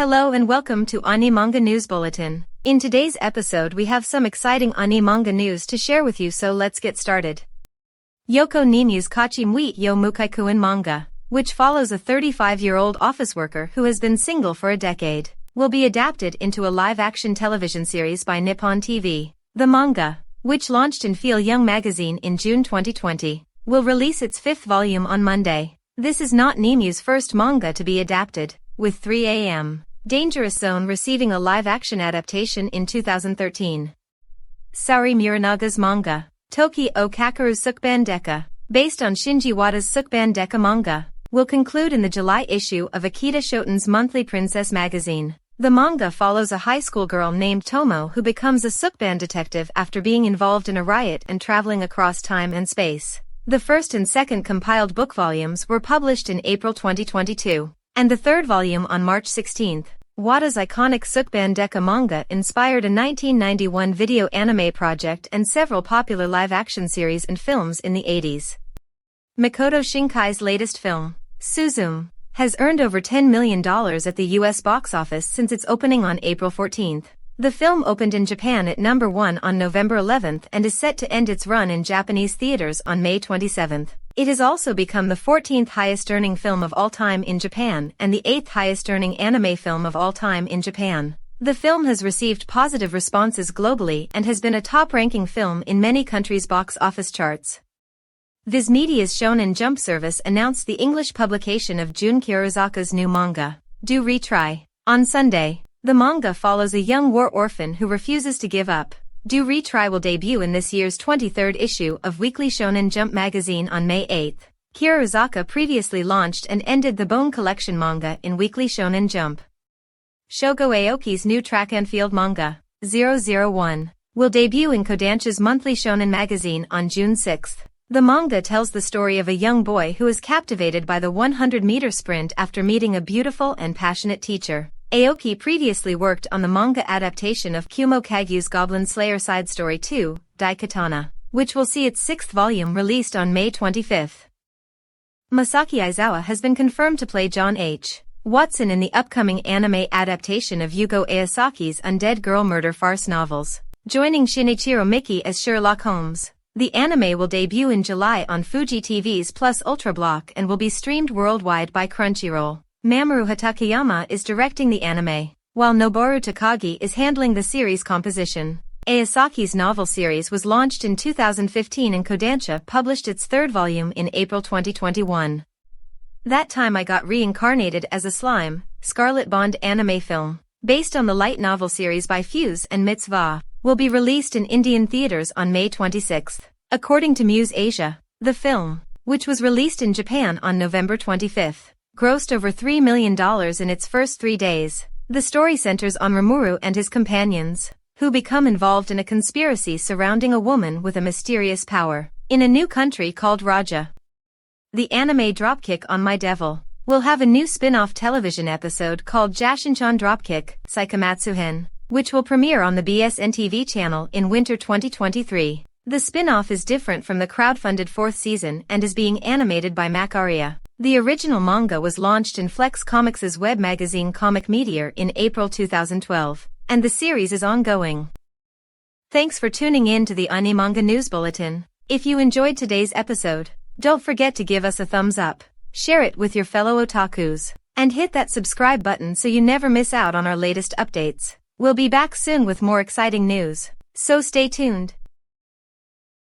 Hello and welcome to Animanga News Bulletin. In today's episode we have some exciting Animanga news to share with you, so let's get started. Yoko Ninyu's Kachi Mui yo Mukaikuin manga, which follows a 35-year-old office worker who has been single for a decade, will be adapted into a live-action television series by Nippon TV. The manga, which launched in Feel Young magazine in June 2020, will release its 5th volume on Monday. This is not Ninyu's first manga to be adapted, with 3 a.m. Dangerous Zone receiving a live-action adaptation in 2013. Saori Muranaga's manga, Toki o Kakeru Sukuban Deka, based on Shinji Wada's Sukuban Deka manga, will conclude in the July issue of Akita Shoten's monthly princess magazine. The manga follows a high school girl named Tomo who becomes a Sukuban detective after being involved in a riot and traveling across time and space. The first and second compiled book volumes were published in April 2022. And the third volume on March 16. Wada's iconic Sukuban Deka manga inspired a 1991 video anime project and several popular live-action series and films in the 80s. Makoto Shinkai's latest film, Suzume, has earned over $10 million at the US box office since its opening on April 14. The film opened in Japan at number 1 on November 11 and is set to end its run in Japanese theaters on May 27. It has also become the 14th highest-earning film of all time in Japan and the 8th highest-earning anime film of all time in Japan. The film has received positive responses globally and has been a top-ranking film in many countries' box office charts. Viz Media's Shonen Jump service announced the English publication of Jun Kyorizaka's new manga, Do Retry, on Sunday. The manga follows a young war orphan who refuses to give up. Do Retry will debut in this year's 23rd issue of Weekly Shonen Jump magazine on May 8. Kyorizaka previously launched and ended the Bone Collection manga in Weekly Shonen Jump. Shogo Aoki's new track and field manga, 001, will debut in Kodansha's monthly shonen magazine on June 6. The manga tells the story of a young boy who is captivated by the 100-meter sprint after meeting a beautiful and passionate teacher. Aoki previously worked on the manga adaptation of Kumo Kagu's Goblin Slayer side story 2, Daikatana, which will see its 6th volume released on May 25. Masaki Aizawa has been confirmed to play John H. Watson in the upcoming anime adaptation of Yugo Ayasaki's Undead Girl murder farce novels, joining Shinichiro Miki as Sherlock Holmes. The anime will debut in July on Fuji TV's Plus Ultra Block and will be streamed worldwide by Crunchyroll. Mamoru Hatakeyama is directing the anime, while Noboru Takagi is handling the series composition. Ayasaki's novel series was launched in 2015 and Kodansha published its 3rd volume in April 2021. That Time I Got Reincarnated as a Slime, Scarlet Bond anime film, based on the light novel series by Fuse and Mitzvah, will be released in Indian theaters on May 26. According to Muse Asia, the film, which was released in Japan on November 25, grossed over $3 million in its first 3 days. The story centers on Rimuru and his companions, who become involved in a conspiracy surrounding a woman with a mysterious power, in a new country called Raja. The anime Dropkick on My Devil will have a new spin-off television episode called Jashinchan Dropkick, Saikamatsuhen, which will premiere on the BSN TV channel in winter 2023. The spin-off is different from the crowdfunded 4th season and is being animated by Macaria. The original manga was launched in Flex Comics' web magazine Comic Meteor in April 2012, and the series is ongoing. Thanks for tuning in to the Animanga News Bulletin. If you enjoyed today's episode, don't forget to give us a thumbs up, share it with your fellow otakus, and hit that subscribe button so you never miss out on our latest updates. We'll be back soon with more exciting news, so stay tuned.